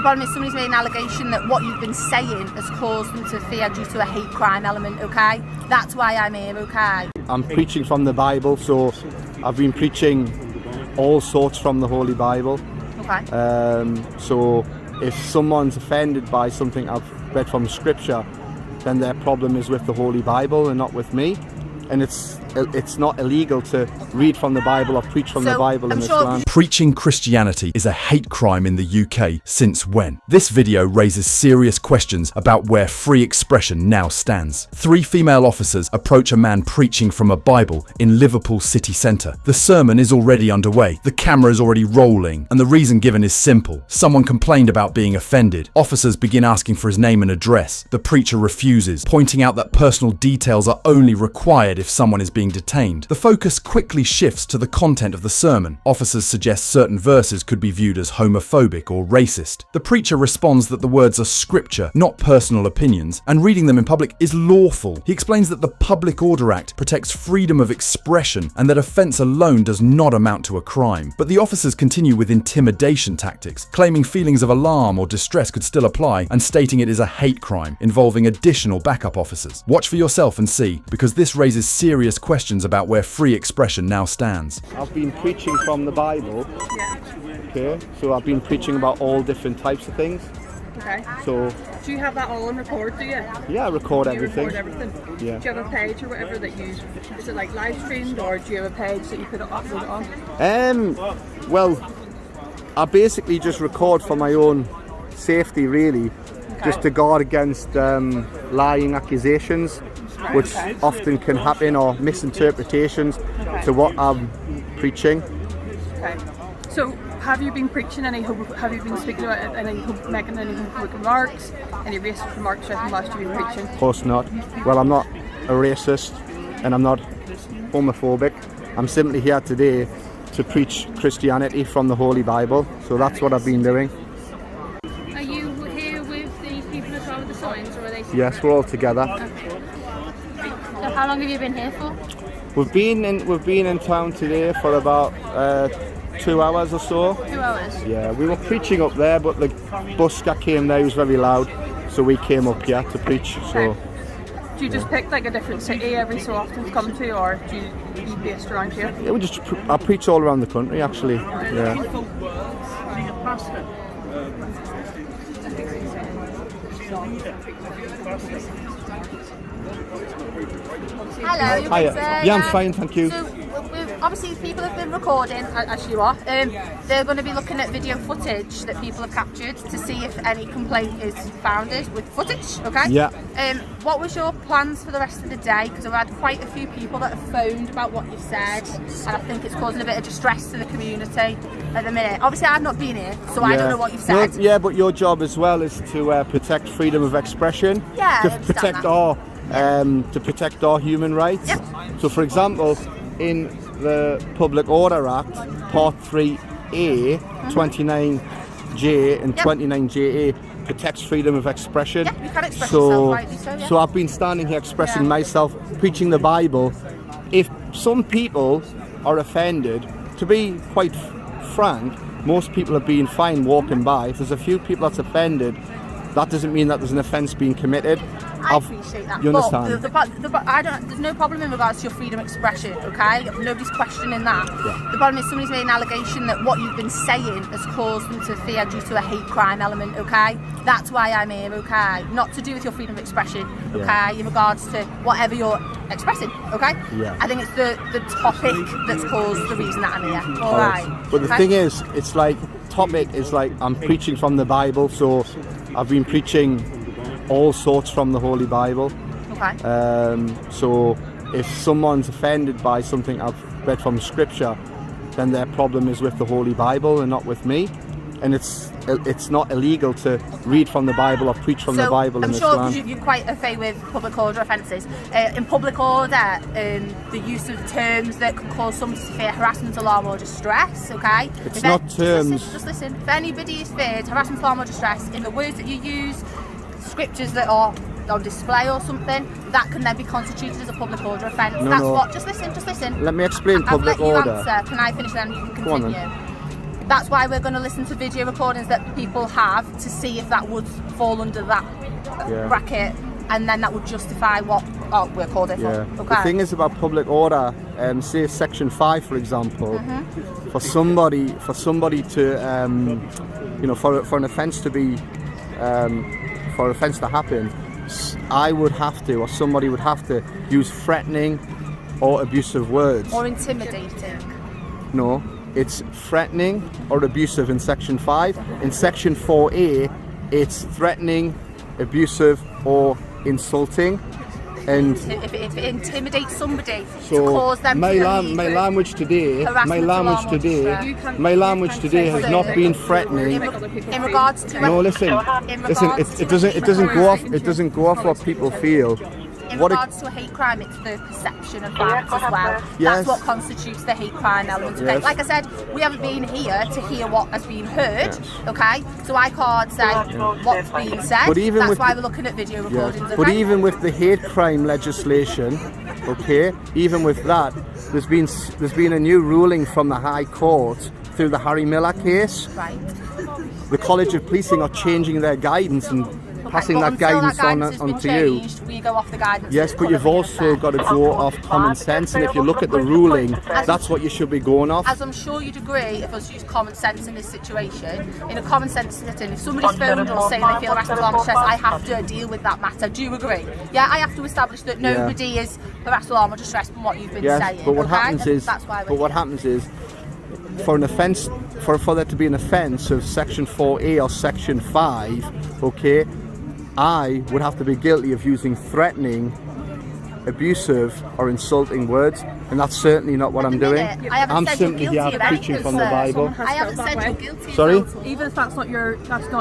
bottom is somebody's made an allegation that what you've been saying has caused them to fear due to a hate crime element, okay? That's why I'm here, okay? I'm preaching from the Bible, so I've been preaching all sorts from the Holy Bible. Okay. So if someone's offended by something I've read from Scripture, then their problem is with the Holy Bible and not with me. And it's not illegal to read from the Bible or preach from the Bible in this land. Preaching Christianity is a hate crime in the UK since when? This video raises serious questions about where free expression now stands. 3 female officers approach a man preaching from a Bible in Liverpool city centre. The sermon is already underway, the camera is already rolling, and the reason given is simple. Someone complained about being offended. Officers begin asking for his name and address. The preacher refuses, pointing out that personal details are only required if someone is being detained. The focus quickly shifts to the content of the sermon. Officers suggest certain verses could be viewed as homophobic or racist. The preacher responds that the words are scripture, not personal opinions, and reading them in public is lawful. He explains that the Public Order Act protects freedom of expression and that offence alone does not amount to a crime. But the officers continue with intimidation tactics, claiming feelings of alarm or distress could still apply and stating it is a hate crime involving additional backup officers. Watch for yourself and see, because this raises serious questions about where free expression now stands. I've been preaching from the Bible. Yeah. Okay, so I've been preaching about all different types of things. Okay. So Do you have that all on record, do you? yeah, I record Do you everything. record everything? Yeah. Do you have a page or whatever that you, is it like live streamed, or do you have a page that you could upload it on? Well, I basically just record for my own safety, really, just to guard against lying accusations, which often can happen, or misinterpretations to what I'm preaching. Okay. So, have you been preaching any? Have you been speaking about any, making any homophobic remarks, any racist remarks whilst you've been preaching? Of course not. Well, I'm not a racist, and I'm not homophobic. I'm simply here today to preach Christianity from the Holy Bible. So that's what I've been doing. Are you here with these people as well with the signs, or are they? Yes, we're all together. So how long have you been here for? We've been in town today for about 2 hours or so. 2 hours. Yeah, we were preaching up there, but the bus that came there was very loud, so we came up here to preach. So. Do you just pick like a different city every so often to come to, or do you based around here? Yeah, I preach all around the country, actually. Yeah. Hello, you Hiya. good, sir? Yeah, I'm fine, thank you. So, obviously, people have been recording, as you are. They're going to be looking at video footage that people have captured to see if any complaint is founded with footage, okay? Yeah. What was your plans for the rest of the day? Because I've had quite a few people that have phoned about what you've said, and I think it's causing a bit of distress to the community at the minute. Obviously, I've not been here, so I don't know what you've said. Yeah, but your job as well is to protect freedom of expression. Yeah, I to understand protect that. to protect our human rights. Yep. So, for example, in the Public Order Act, Part 3A, 29J and 29JA protects freedom of expression. Yeah, you can express yourself rightly, so yeah. So I've been standing here expressing myself, preaching the Bible. If some people are offended, to be quite frank, most people are being fine walking by. If there's a few people that's offended, that doesn't mean that there's an offence being committed. I appreciate that. You understand? But there's no problem in regards to your freedom of expression, okay? Nobody's questioning that. Yeah. The problem is somebody's made an allegation that what you've been saying has caused them to fear due to a hate crime element, okay? That's why I'm here, okay? Not to do with your freedom of expression, okay? In regards to whatever you're expressing, okay? Yeah. I think it's the topic that's caused the reason that I'm here, all right? But the thing is, it's like, topic is like, I'm preaching from the Bible, so I've been preaching all sorts from the Holy Bible. Okay. So if someone's offended by something I've read from Scripture, then their problem is with the Holy Bible and not with me. And it's not illegal to read from the Bible or preach from the Bible in this land. I'm sure you're quite au fait with public order offences. In public order, the use of terms that can cause somebody to fear harassment, alarm or distress, okay? It's not terms. Just listen. If anybody is feared harassment, alarm or distress in the words that you use, scriptures that are on display or something, that can then be constituted as a public order offence. Just listen. Let me explain public I've let order. you answer. Can I finish then? You can continue. Go on then. That's why we're going to listen to video recordings that people have to see if that would fall under that bracket, and then that would justify what we're called it for. Okay. The thing is about public order, say Section 5, for example, for somebody to, you know, for an offence to be, for an offence to happen, I would have to, or somebody would have to use threatening or abusive words. Or intimidating. No, it's threatening or abusive in Section 5. In Section 4A, it's threatening, abusive or insulting. And if it intimidates somebody so to cause them my to leave, language today has not been threatening. in regards to No, listen, it doesn't go off what people feel. in regards to a hate crime, it's the perception of that as well. Yes. That's what constitutes the hate crime element. Okay? Yes. Like I said, we haven't been here to hear what has been heard, okay? So I can't say what's being said. But even that's with why the- we're looking at video recordings. Okay? But even with the hate crime legislation, okay, even with that, there's been a new ruling from the High Court through the Harry Miller case. Right. The College of Policing are changing their guidance and passing But that until guidance has been onto you. changed, we go off the guidance. Yes, that's but you've currently also in got to effect. go off common sense, and if you look at the ruling, that's what you should be going off. As I'm sure you'd agree, if us use common sense in this situation, in a common sense setting, if somebody's phoned us saying they feel harassed or alarmed distress, I have to deal with that matter. Do you agree? Yeah, I have to establish that nobody is harassed, alarmed or distressed from what you've been saying. But what okay? happens is, That's why we're for an offence, for there to be an offence of Section 4A or Section 5, okay, I would have to be guilty of using threatening, abusive or insulting words, and that's certainly not what I'm doing. I'm simply here preaching from the Bible. I haven't said you're guilty. Sorry? Even if that's not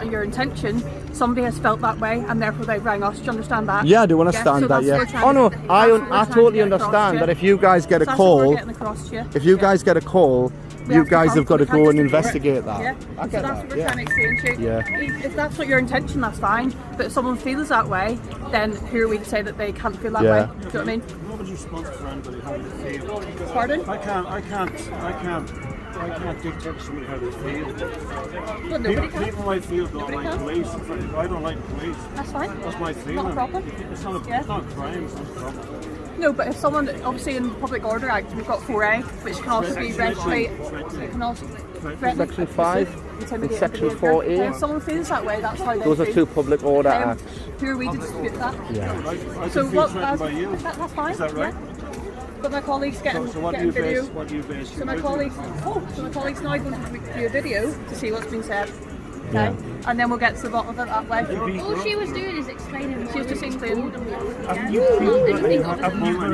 your intention, somebody has felt that way, and therefore they rang us. Do you understand that? Yeah, I do understand so that. that's what we're Yeah. trying Oh no, to- that's I what we're trying totally to get across understand to that you. if you guys get a That's what we're call, getting across to you. if you guys get a call, We you have to guys come- have got to we can't go and just ignore it. investigate that. Yeah. I So get that's that. what we're Yeah. trying to explain to you. Yeah. If that's not your intention, that's fine. But if someone feels that way, then who are we to say that they can't feel that Yeah. way? Do you know what I mean? Nobody's responsible for anybody how they feel. Pardon? I can't dictate to somebody how they feel. Well, nobody People, can. people might feel don't Nobody like can. police. I don't like the police. That's fine. That's my feeling. Not a problem. It's not a, Yeah. it's not a crime. It's not a problem. No, but if someone, obviously in the Public Order Act, we've got 4A, which can also be registered. It can also Section 5 and intimidate Section behaviour. 4A. If someone feels that way, that's how they Those are feel. two public order acts. Who are we to dispute that? Yeah. I So can feel what? threatened by you. That's fine. Is that right? Yeah. But my colleague's getting, So what do getting you video. base? What do you base? So your my judgment colleagues, on? so my colleague's now going to do a video to see what's been said. Okay, and then we'll get to the bottom of it that way. All she was doing is explaining She was just explaining. Haven't you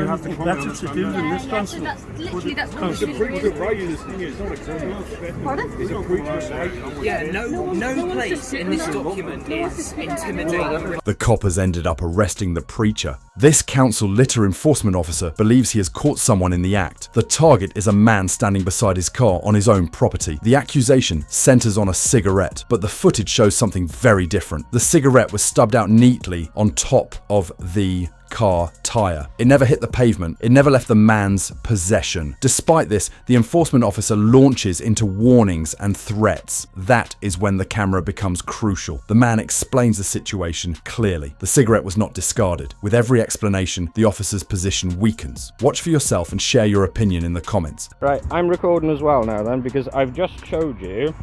have to come Better to do than this That's literally that's all she was doing. writing this thing is not a crime. Pardon? Yeah, no place in this document is intimidating. The coppers ended up arresting the preacher. This council litter enforcement officer believes he has caught someone in the act. The target is a man standing beside his car on his own property. The accusation centers on a cigarette, but the footage shows something very different. The cigarette was stubbed out neatly on top of the car tyre. It never hit the pavement. It never left the man's possession. Despite this, the enforcement officer launches into warnings and threats. That is when the camera becomes crucial. The man explains the situation clearly. The cigarette was not discarded. With every explanation, the officer's position weakens. Watch for yourself and share your opinion in the comments. Right, I'm recording as well now then, because I've just showed you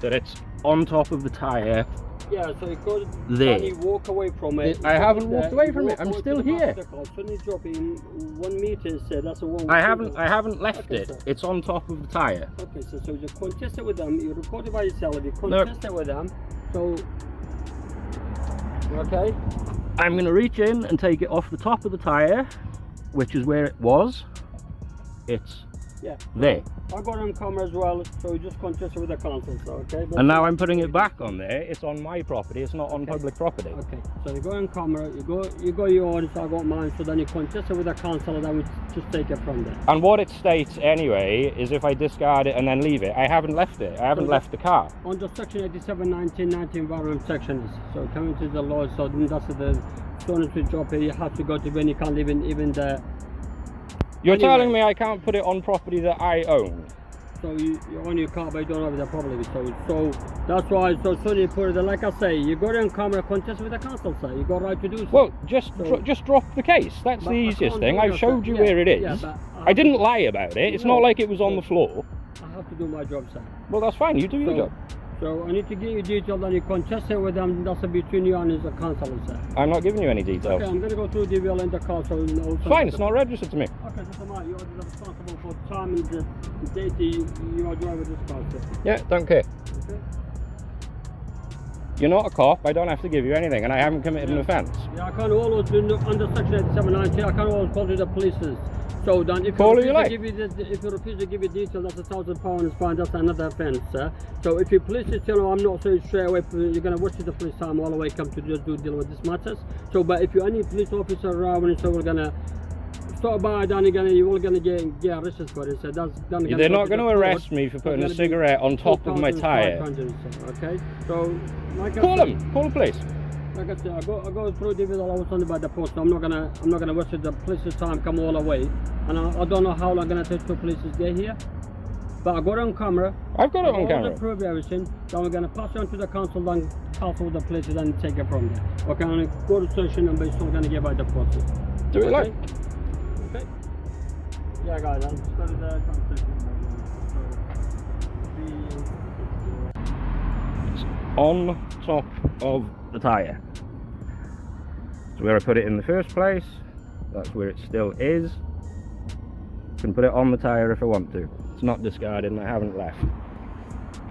that it's on top of the tyre. Yeah, so it goes There. and you walk away from it. I haven't There, walked away you from it, walk I'm away still to the here. back of the car. Suddenly drop in 1 meter, that's a one. I haven't left Okay, it. sir. It's on top of the tyre. Okay, so you contest it with them, you report it by yourself, you contest it with them, so... Okay? I'm going to reach in and take it off the top of the tyre, which is where it was. It's Yeah. there. I got on camera as well, so you just contest it with the council, so okay? But And now I'm putting it back on there. It's on my property, it's not on public property. Okay, so you go on camera, you go your audits, I got mine, so then you contest it with the council and then we just take it from there. And what it states anyway is if I discard it and then leave it. I haven't left it. I haven't left the car. Under section 87, 19 environment sections, so coming to the law, so then that's the stones to drop here, you have to go to when you can't even the... You're Anyway. telling me I can't put it on property that I own? So you own your car, but you don't have the problem. So that's why. So soon you put it. Like I say, you go on camera, contest with the council, sir. You got right to do so. Well, just drop the case. That's the easiest thing. I've showed you where it is. Yeah, but I didn't lie about it. It's not like it was on the floor. I have to do my job, sir. Well, that's fine. You do your job. So I need to give you details and you contest it with them. That's between you and the council, sir. I'm not giving you any details. Okay, I'm going to go through the wheel in the car. So it's fine. It's not registered to me. Okay, that's fine. You're responsible for time and the date you are driving this car, sir. Yeah, don't care. Okay. You're not a cop. I don't have to give you anything, and I haven't committed an offence. Yeah, I can always do under section 8719. I can always call to the police. So then, if Call you who you refuse like. if you refuse to give you details, that's £1,000 is fine. That's another offence, sir. So if you police is tell I'm not saying straight away, you're gonna waste the police time all the way come to just deal with this matters. So, but if you any police officer around, and so we're gonna stop by, then you're all gonna get arrested for it. So that's then They're not going to arrest me for putting a cigarette on top of my tyre. Okay. So, like Call them. Call the police. Like I said, I go through the video I was on by the post. I'm not gonna waste the police's time come all the way, and I don't know how long gonna take the police to get here. But I got it on camera. I've got it on camera. Prove everything. Then we're gonna pass it on to the council, then council the police, and take it from there. Okay, I'm gonna go to station and we're still gonna get by the process. Do it like. Okay. Yeah, guys, I'll just go to the council. On top of the tyre. So where I put it in the first place, that's where it still is. Can put it on the tyre if I want to. It's not discarded, and I haven't left.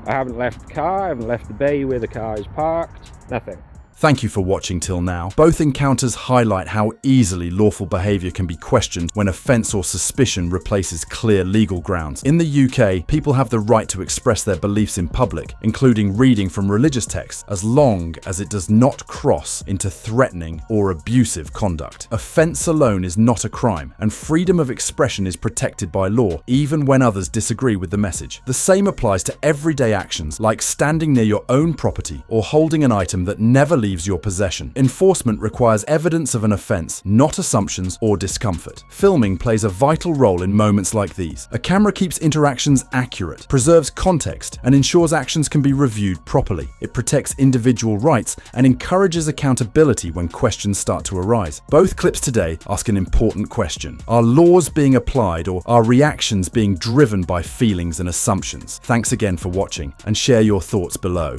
I haven't left the car, I haven't left the bay where the car is parked, nothing. Thank you for watching till now. Both encounters highlight how easily lawful behaviour can be questioned when offence or suspicion replaces clear legal grounds. In the UK, people have the right to express their beliefs in public, including reading from religious texts, as long as it does not cross into threatening or abusive conduct. Offence alone is not a crime, and freedom of expression is protected by law, even when others disagree with the message. The same applies to everyday actions like standing near your own property or holding an item that never leaves your possession. Enforcement requires evidence of an offence, not assumptions or discomfort. Filming plays a vital role in moments like these. A camera keeps interactions accurate, preserves context, and ensures actions can be reviewed properly. It protects individual rights and encourages accountability when questions start to arise. Both clips today ask an important question. Are laws being applied, or are reactions being driven by feelings and assumptions? Thanks again for watching, and share your thoughts below.